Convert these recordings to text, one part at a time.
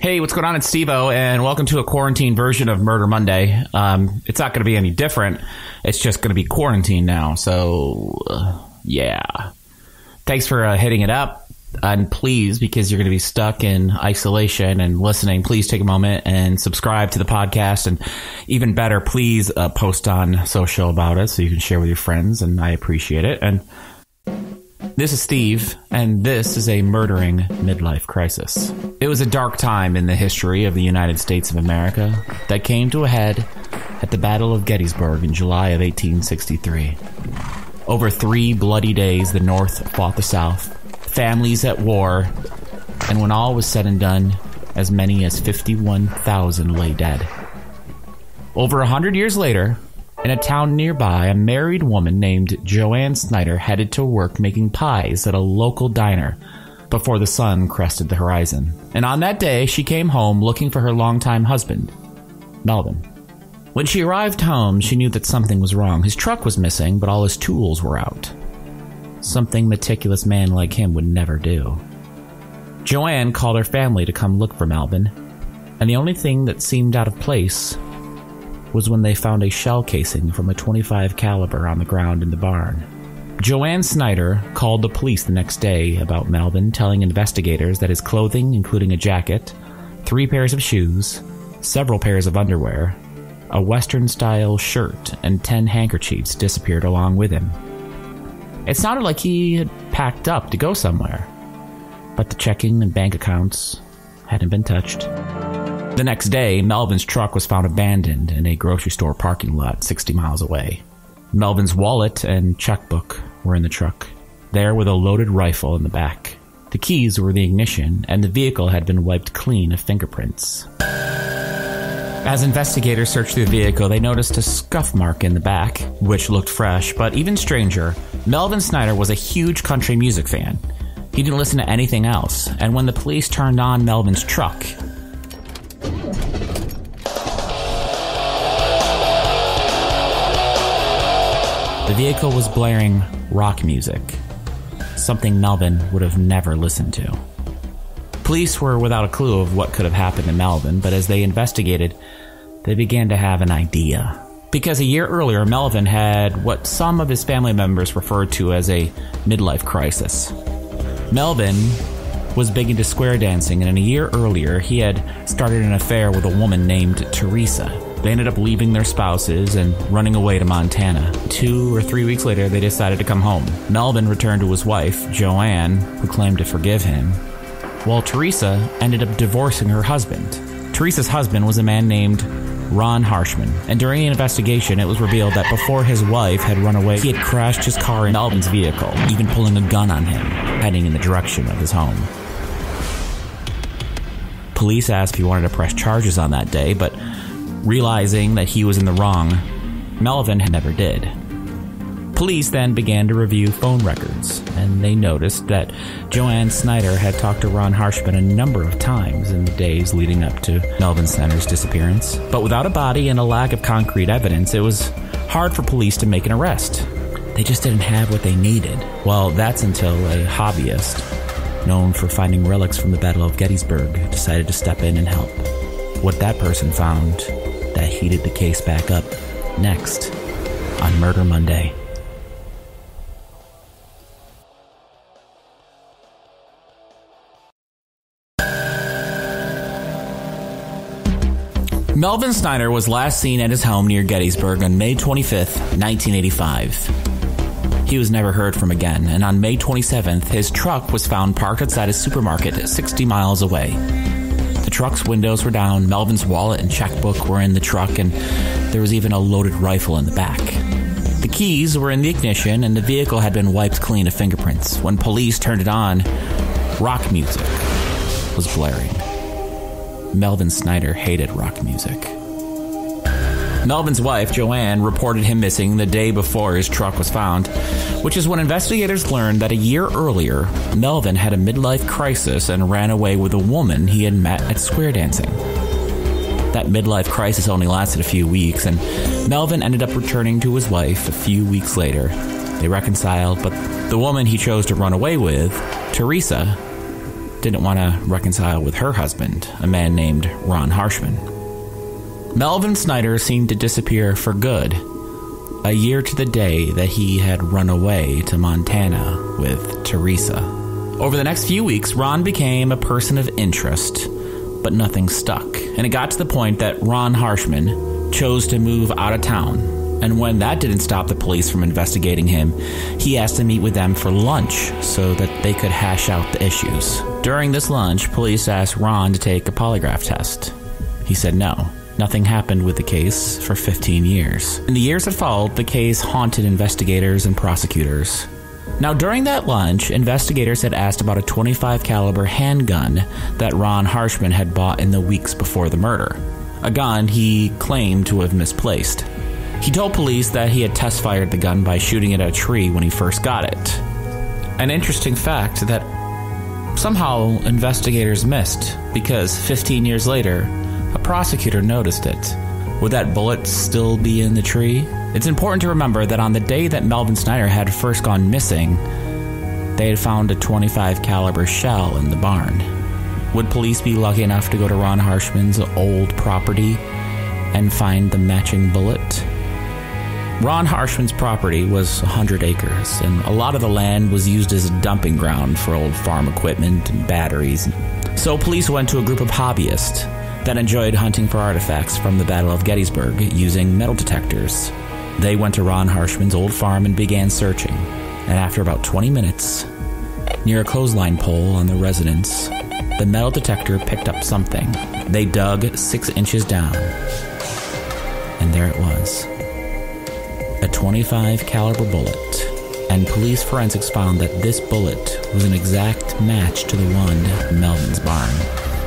Hey, what's going on? It's Steve-O, and welcome to a quarantine version of Murder Monday. It's not going to be any different. It's just going to be quarantine now, so yeah. Thanks for hitting it up, and please, because you're going to be stuck in isolation and listening, please take a moment and subscribe to the podcast, and even better, please post on social about it so you can share with your friends, and I appreciate it. And this is Steve, and this is a murdering midlife crisis. It was a dark time in the history of the United States of America that came to a head at the Battle of Gettysburg in July of 1863. Over 3 bloody days, the North fought the South, families at war, and when all was said and done, as many as 51,000 lay dead. Over 100 years later, in a town nearby, a married woman named Joanne Snyder headed to work making pies at a local diner before the sun crested the horizon. And on that day, she came home looking for her longtime husband, Melvin. When she arrived home, she knew that something was wrong. His truck was missing, but all his tools were out. Something a meticulous man like him would never do. Joanne called her family to come look for Melvin, and the only thing that seemed out of place was when they found a shell casing from a .25 caliber on the ground in the barn. Joanne Snyder called the police the next day about Melvin, telling investigators that his clothing, including a jacket, 3 pairs of shoes, several pairs of underwear, a Western-style shirt, and 10 handkerchiefs disappeared along with him. It sounded like he had packed up to go somewhere, but the checking and bank accounts hadn't been touched. The next day, Melvin's truck was found abandoned in a grocery store parking lot 60 miles away. Melvin's wallet and checkbook were in the truck, there with a loaded rifle in the back. The keys were the ignition, and the vehicle had been wiped clean of fingerprints. As investigators searched through the vehicle, they noticed a scuff mark in the back, which looked fresh, but even stranger, Melvin Snyder was a huge country music fan. He didn't listen to anything else, and when the police turned on Melvin's truck, the vehicle was blaring rock music, something Melvin would have never listened to. Police were without a clue of what could have happened to Melvin, but as they investigated, they began to have an idea. Because a year earlier, Melvin had what some of his family members referred to as a midlife crisis. Melvin was big into square dancing, and a year earlier, he had started an affair with a woman named Teresa. They ended up leaving their spouses and running away to Montana. 2 or 3 weeks later, they decided to come home. Melvin returned to his wife, Joanne, who claimed to forgive him, while Teresa ended up divorcing her husband. Teresa's husband was a man named Ron Harshman, and during the investigation, it was revealed that before his wife had run away, he had crashed his car in Melvin's vehicle, even pulling a gun on him, heading in the direction of his home. Police asked if he wanted to press charges on that day, but realizing that he was in the wrong, Melvin never did. Police then began to review phone records, and they noticed that Joanne Snyder had talked to Ron Harshman a number of times in the days leading up to Melvin Snyder's disappearance. But without a body and a lack of concrete evidence, it was hard for police to make an arrest. They just didn't have what they needed. Well, that's until a hobbyist, known for finding relics from the Battle of Gettysburg, decided to step in and help. What that person found that heated the case back up, next on Murder Monday. Melvin Snyder was last seen at his home near Gettysburg on May 25th, 1985. He was never heard from again, and on May 27th, his truck was found parked outside a supermarket 60 miles away. The truck's windows were down, Melvin's wallet and checkbook were in the truck, and there was even a loaded rifle in the back. The keys were in the ignition, and the vehicle had been wiped clean of fingerprints. When police turned it on, rock music was blaring. Melvin Snyder hated rock music. Melvin's wife, Joanne, reported him missing the day before his truck was found, which is when investigators learned that a year earlier, Melvin had a midlife crisis and ran away with a woman he had met at square dancing. That midlife crisis only lasted a few weeks, and Melvin ended up returning to his wife a few weeks later. They reconciled, but the woman he chose to run away with, Teresa, didn't want to reconcile with her husband, a man named Ron Harshman. Melvin Snyder seemed to disappear for good, a year to the day that he had run away to Montana with Teresa. Over the next few weeks, Ron became a person of interest, but nothing stuck. And it got to the point that Ron Harshman chose to move out of town. And when that didn't stop the police from investigating him, he asked to meet with them for lunch so that they could hash out the issues. During this lunch, police asked Ron to take a polygraph test. He said no. Nothing happened with the case for 15 years. In the years that followed, the case haunted investigators and prosecutors. Now, during that lunch, investigators had asked about a .25 caliber handgun that Ron Harshman had bought in the weeks before the murder, a gun he claimed to have misplaced. He told police that he had test-fired the gun by shooting it at a tree when he first got it. An interesting fact that somehow investigators missed, because 15 years later, a prosecutor noticed it. Would that bullet still be in the tree? It's important to remember that on the day that Melvin Snyder had first gone missing, they had found a .25 caliber shell in the barn. Would police be lucky enough to go to Ron Harshman's old property and find the matching bullet? Ron Harshman's property was 100 acres, and a lot of the land was used as a dumping ground for old farm equipment and batteries. So police went to a group of hobbyists that enjoyed hunting for artifacts from the Battle of Gettysburg using metal detectors. They went to Ron Harshman's old farm and began searching, and after about 20 minutes, near a clothesline pole on the residence, the metal detector picked up something. They dug 6 inches down, and there it was. A .25 caliber bullet, and police forensics found that this bullet was an exact match to the one in Melvin's barn.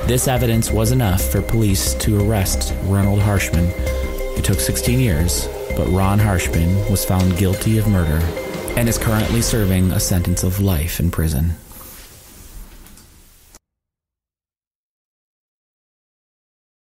This evidence was enough for police to arrest Ronald Harshman. It took 16 years, but Ron Harshman was found guilty of murder and is currently serving a sentence of life in prison.